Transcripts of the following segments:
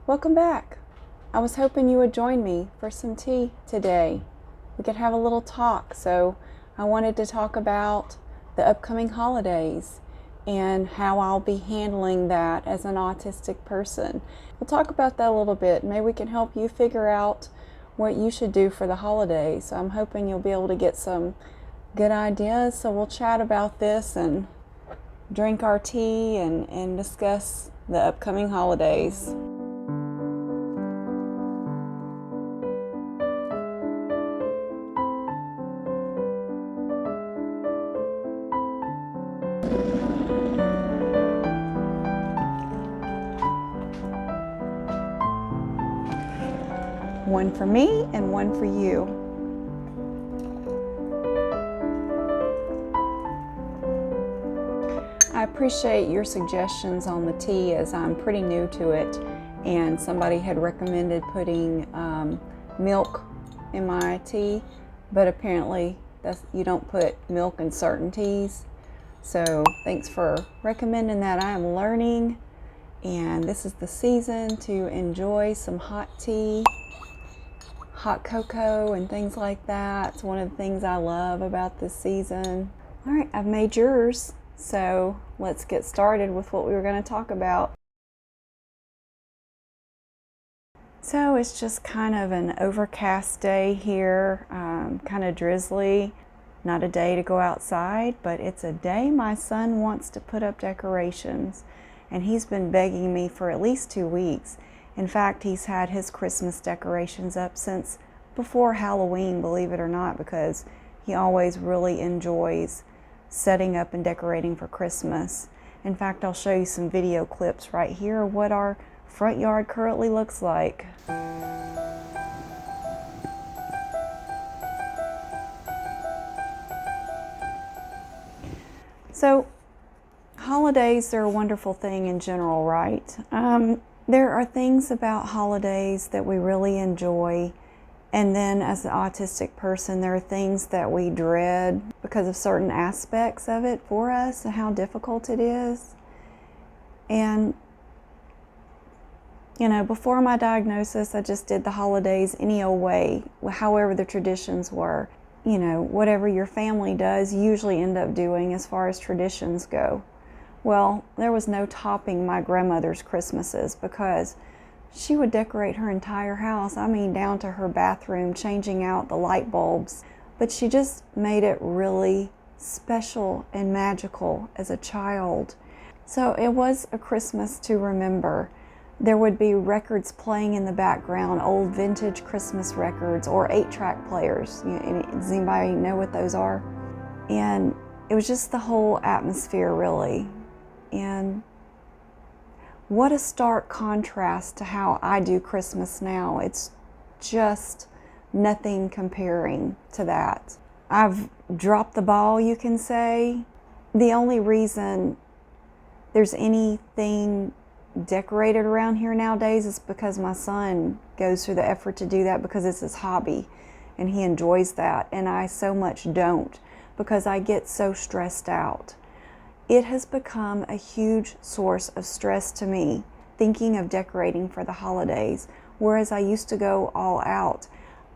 Welcome back. I was hoping you would join me for some tea today. We could have a little talk. So I wanted to talk about the upcoming holidays and how I'll be handling that as an autistic person. We'll talk about that a little bit. Maybe we can help you figure out what you should do for the holidays. So I'm hoping you'll be able to get some good ideas. So we'll chat about this and drink our tea and discuss the upcoming holidays. One for me and one for you. I appreciate your suggestions on the tea as I'm pretty new to it, and somebody had recommended putting milk in my tea, but apparently you don't put milk in certain teas. So thanks for recommending that. I am learning, and this is the season to enjoy some hot tea, hot cocoa and things like that. It's one of the things I love about this season. All right, I've made yours, so let's get started with what we were going to talk about. So it's just kind of an overcast day here, kind of drizzly. Not a day to go outside, but it's a day my son wants to put up decorations, and he's been begging me for at least 2 weeks. In fact, he's had his Christmas decorations up since before Halloween, believe it or not, because he always really enjoys setting up and decorating for Christmas. In fact, I'll show you some video clips right here of what our front yard currently looks like. So, holidays are a wonderful thing in general, right? There are things about holidays that we really enjoy, and then as an autistic person, there are things that we dread because of certain aspects of it for us and how difficult it is. And, you know, before my diagnosis, I just did the holidays any old way, however the traditions were. You know, whatever your family does, you usually end up doing as far as traditions go. Well, there was no topping my grandmother's Christmases because she would decorate her entire house, I mean down to her bathroom, changing out the light bulbs. But she just made it really special and magical as a child. So it was a Christmas to remember. There would be records playing in the background, old vintage Christmas records or 8-track players. Does anybody know what those are? And it was just the whole atmosphere, really. And what a stark contrast to how I do Christmas now. It's just nothing comparing to that. I've dropped the ball, you can say. The only reason there's anything decorated around here nowadays is because my son goes through the effort to do that because it's his hobby and he enjoys that, and I so much don't because I get so stressed out. It has become a huge source of stress to me thinking of decorating for the holidays, whereas I used to go all out.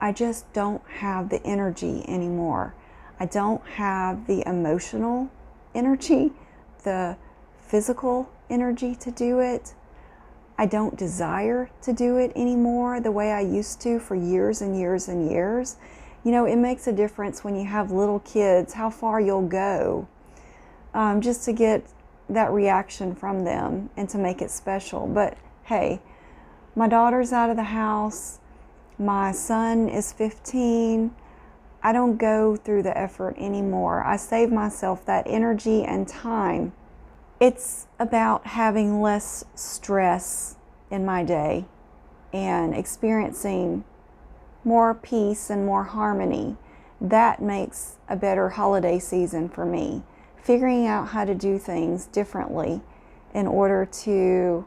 I just don't have the energy anymore. I don't have the emotional energy, the physical energy to do it. I don't desire to do it anymore the way I used to for years and years and years. You know, it makes a difference when you have little kids, how far you'll go just to get that reaction from them and to make it special. But hey, my daughter's out of the house. My son is 15. I don't go through the effort anymore. I save myself that energy and time. It's about having less stress in my day and experiencing more peace and more harmony. That makes a better holiday season for me. Figuring out how to do things differently in order to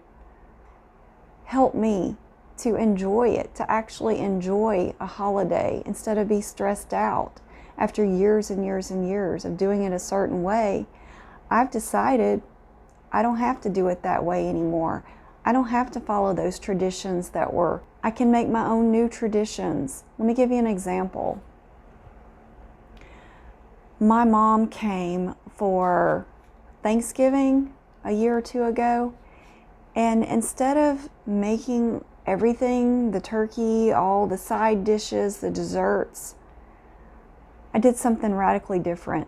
help me to enjoy it, to actually enjoy a holiday instead of be stressed out. After years and years and years of doing it a certain way, I've decided I don't have to do it that way anymore. I don't have to follow those traditions that were. I can make my own new traditions. Let me give you an example. My mom came for Thanksgiving a year or two ago, and instead of making everything, the turkey, all the side dishes, the desserts, I did something radically different.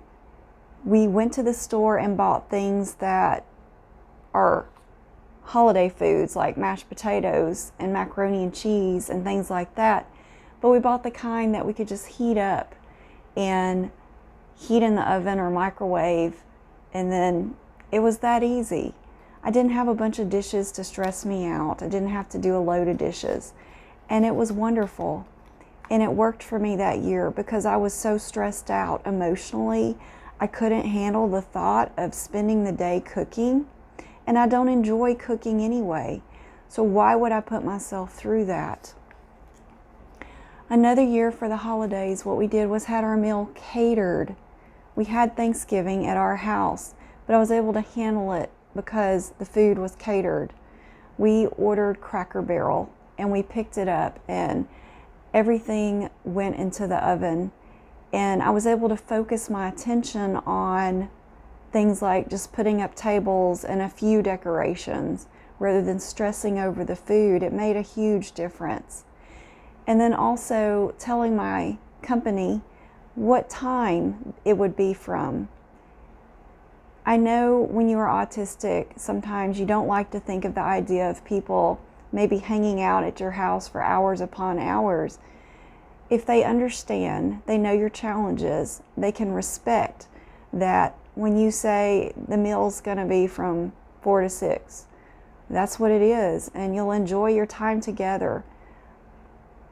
We went to the store and bought things that are holiday foods like mashed potatoes and macaroni and cheese and things like that. But we bought the kind that we could just heat up and heat in the oven or microwave, and then it was that easy. I didn't have a bunch of dishes to stress me out. I didn't have to do a load of dishes. And it was wonderful. And it worked for me that year because I was so stressed out emotionally. I couldn't handle the thought of spending the day cooking. And I don't enjoy cooking anyway. So why would I put myself through that? Another year for the holidays, what we did was had our meal catered. We had Thanksgiving at our house, but I was able to handle it because the food was catered. We ordered Cracker Barrel and we picked it up and everything went into the oven, and I was able to focus my attention on things like just putting up tables and a few decorations rather than stressing over the food. It made a huge difference. And then also telling my company what time it would be from. I know when you are autistic, sometimes you don't like to think of the idea of people maybe hanging out at your house for hours upon hours. If they understand, they know your challenges, they can respect that when you say the meal's going to be from 4 to 6, that's what it is, and you'll enjoy your time together.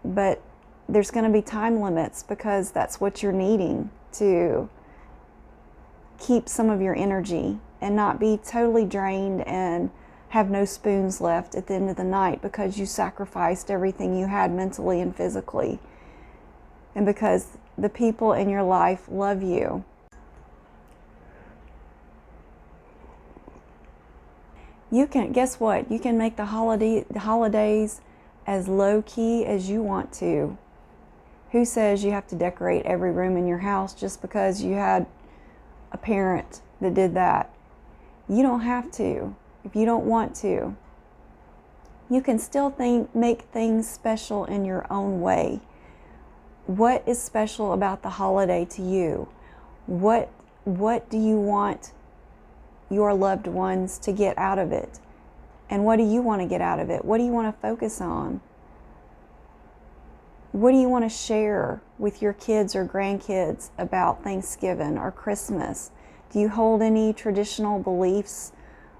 But there's going to be time limits because that's what you're needing to keep some of your energy and not be totally drained and have no spoons left at the end of the night because you sacrificed everything you had mentally and physically, and because the people in your life love you. You can, guess what? You can make the holidays as low key as you want to. Who says you have to decorate every room in your house just because you had a parent that did that? You don't have to if you don't want to. You can still make things special in your own way. What is special about the holiday to you? What do you want your loved ones to get out of it? And what do you want to get out of it? What do you want to focus on? What do you want to share with your kids or grandkids about Thanksgiving or Christmas? Do you hold any traditional beliefs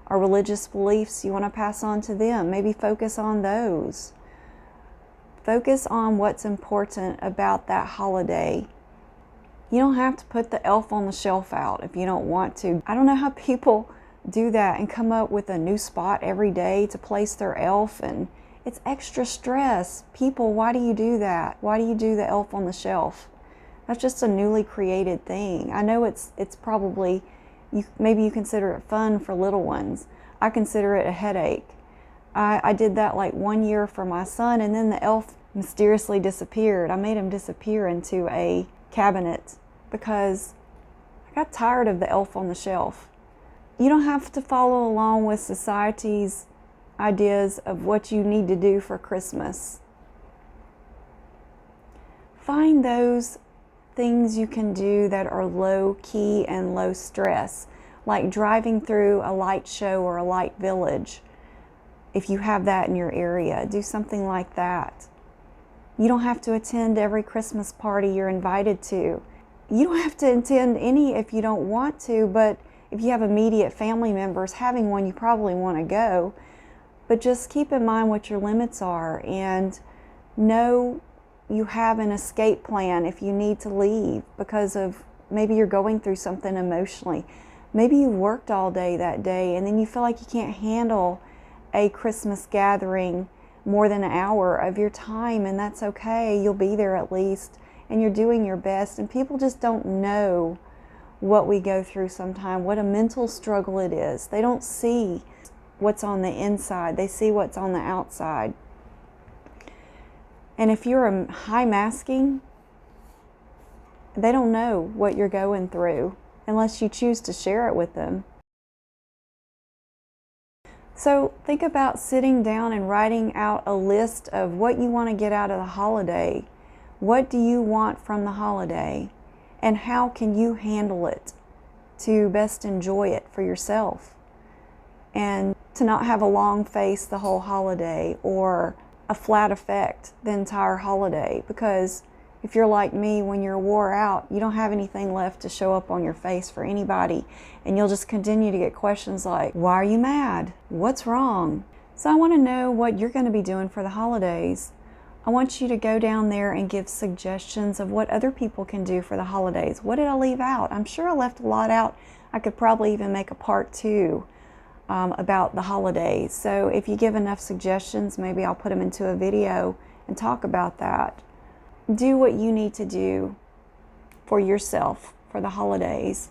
or religious beliefs you want to pass on to them? Maybe focus on those. Focus on what's important about that holiday. You don't have to put the elf on the shelf out if you don't want to. I don't know how people do that and come up with a new spot every day to place their elf, and it's extra stress. People, why do you do that? Why do you do the elf on the shelf? That's just a newly created thing. I know it's probably, maybe you consider it fun for little ones. I consider it a headache. I did that like 1 year for my son, and then the elf mysteriously disappeared. I made him disappear into a cabinet because I got tired of the elf on the shelf. You don't have to follow along with society's ideas of what you need to do for Christmas. Find those things you can do that are low key and low stress, like driving through a light show or a light village. If you have that in your area, do something like that. You don't have to attend every Christmas party you're invited to. You don't have to attend any if you don't want to, but if you have immediate family members having one, you probably want to go. But just keep in mind what your limits are and know you have an escape plan if you need to leave because of maybe you're going through something emotionally. Maybe you worked all day that day and then you feel like you can't handle a Christmas gathering more than an hour of your time, and that's okay. You'll be there at least, and you're doing your best. And people just don't know what we go through sometimes, what a mental struggle it is. They don't see. what's on the inside. They see what's on the outside. And if you're a high masking, they don't know what you're going through unless you choose to share it with them. So think about sitting down and writing out a list of what you want to get out of the holiday. What do you want from the holiday? And how can you handle it to best enjoy it for yourself? And to not have a long face the whole holiday or a flat effect the entire holiday. Because if you're like me, when you're wore out, you don't have anything left to show up on your face for anybody. And you'll just continue to get questions like, why are you mad? What's wrong? So I want to know what you're going to be doing for the holidays. I want you to go down there and give suggestions of what other people can do for the holidays. What did I leave out? I'm sure I left a lot out. I could probably even make a part 2 about the holidays. So if you give enough suggestions, maybe I'll put them into a video and talk about that. Do what you need to do for yourself for the holidays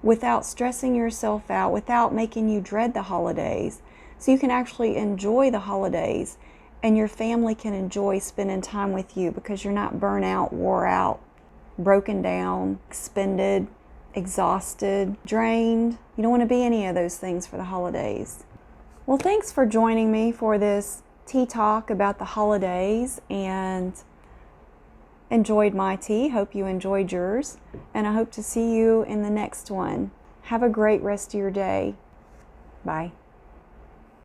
without stressing yourself out, without making you dread the holidays, so you can actually enjoy the holidays and your family can enjoy spending time with you because you're not burnt out, wore out, broken down, expended, exhausted, drained. You don't want to be any of those things for the holidays. Well, thanks for joining me for this tea talk about the holidays, and enjoyed my tea. Hope you enjoyed yours, and I hope to see you in the next one. Have a great rest of your day. Bye.